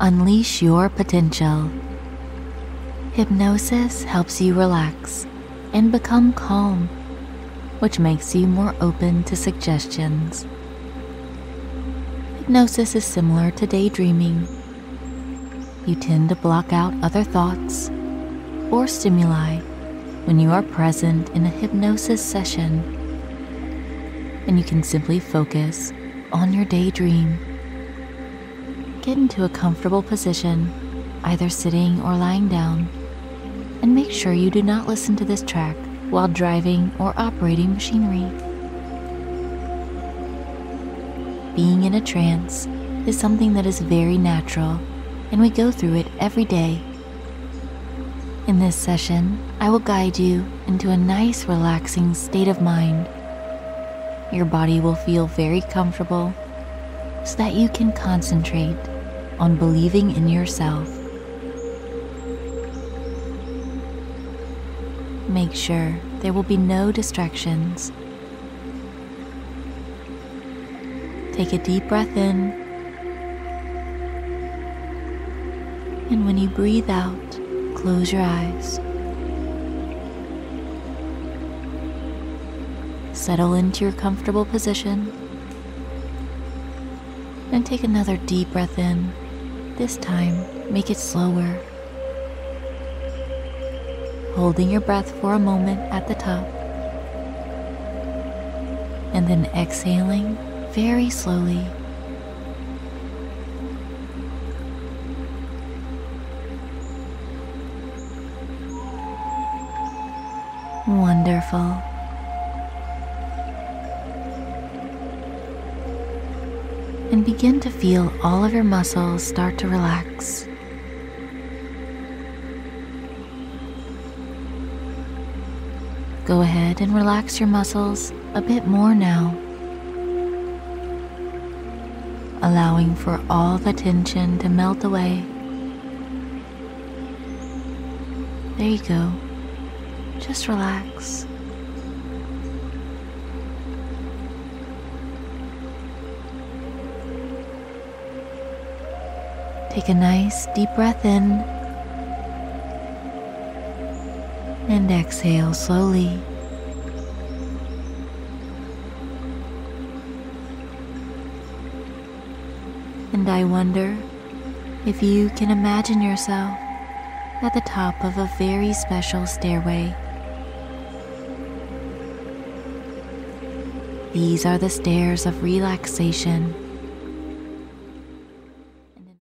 Unleash your potential. Hypnosis helps you relax and become calm, which makes you more open to suggestions. Hypnosis is similar to daydreaming. You tend to block out other thoughts or stimuli when you are present in a hypnosis session, and you can simply focus on your daydream. Get into a comfortable position, either sitting or lying down, and make sure you do not listen to this track while driving or operating machinery. Being in a trance is something that is very natural, and we go through it every day. In this session, I will guide you into a nice, relaxing state of mind. Your body will feel very comfortable so that you can concentrate on believing in yourself. Make sure there will be no distractions. Take a deep breath in, and when you breathe out, close your eyes. Settle into your comfortable position and take another deep breath in. This time, make it slower. Holding your breath for a moment at the top, and then exhaling very slowly. Wonderful. And begin to feel all of your muscles start to relax. Go ahead and relax your muscles a bit more now, allowing for all the tension to melt away. There you go. Just relax. Take a nice deep breath in and exhale slowly. And I wonder if you can imagine yourself at the top of a very special stairway. These are the stairs of relaxation.